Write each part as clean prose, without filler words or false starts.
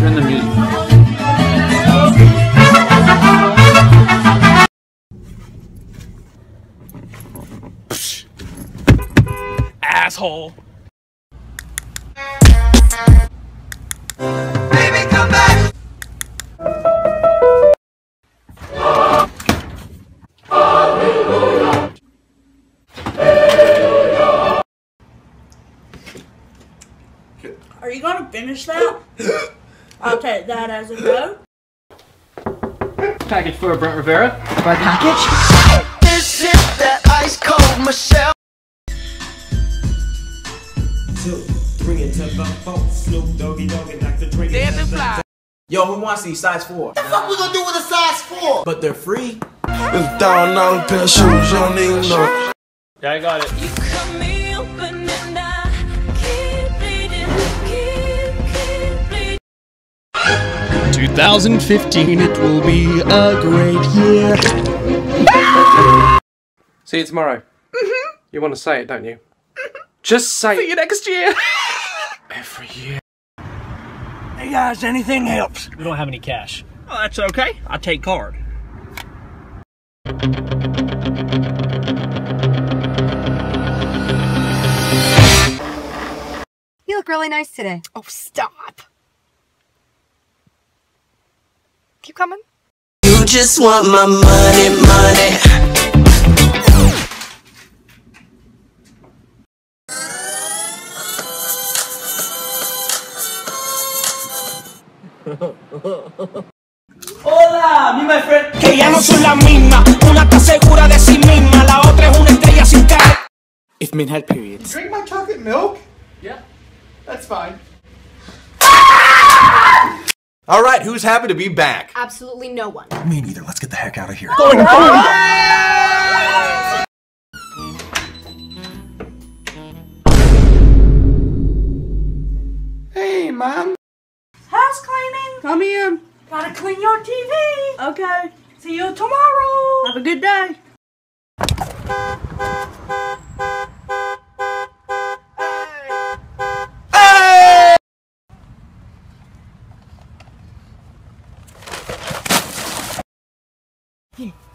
Turn the music. Asshole. Baby, come back. Are you gonna finish that? I'll take that as a no. Package for Brent Rivera. My package? This is that ice cold Michelle. 2, 3 and 10 4. Snoop Doggy Dogg and Dr. Dre. Yo, who wants these size 4? What the fuck we gonna do with a size 4? But they're free. It's $1,000 pair of shoes, you don't even know. Yeah, I got it. You cut me open and I keep bleeding, keep bleeding. 2015, it will be a great year. See you tomorrow. You want to say it, don't you? Just say it. See you next year. Every year. Hey guys, anything helps. We don't have any cash. Oh, that's okay. I'll take card. You look really nice today. Oh, stop. Keep coming. You just want my money, money. Hola, me my friend. Que ya no son la misma. Una está segura de sí misma, la otra es una estrella sin cara. If men had periods. Drink my chocolate milk? Yeah. That's fine. Alright, who's happy to be back? Absolutely no one. Me neither. Let's get the heck out of here. Hey, Mom. House cleaning. Come in. Gotta clean your TV. Okay. See you tomorrow. Have a good day.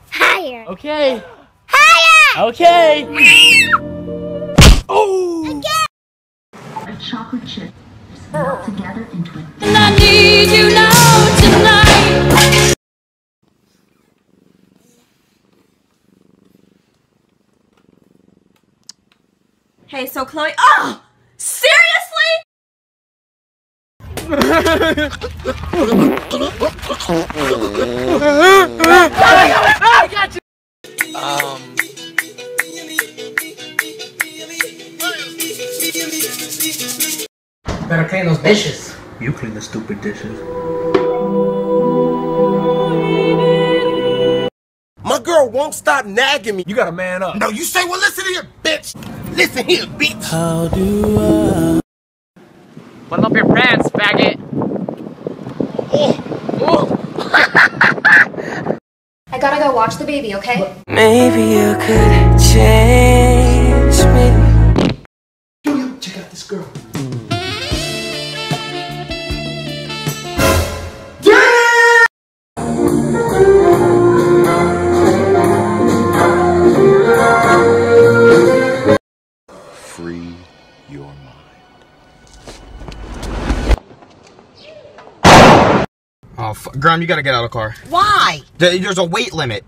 Higher. Okay. Higher. Okay. Oh! Chocolate chips melt together into a And I need you now tonight. Hey, so Chloe. Oh! Seriously? I got you. Better clean those dishes. You clean the stupid dishes. My girl won't stop nagging me. You gotta man up. No, you say, well, listen here, bitch. Listen here, bitch. How do Button up your pants, faggot. I gotta go watch the baby, okay? Maybe you could change me. Julia, check out this girl. Free your mind. Oh, Graham, you gotta get out of the car. Why? There's a weight limit.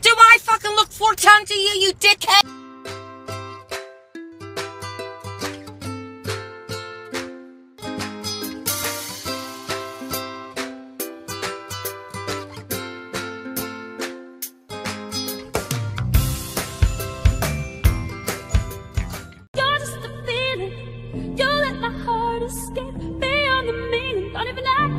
Do I fucking look 4 times to you, you dickhead? You're just a feeling. You let my heart escape beyond the meaning. Don't even act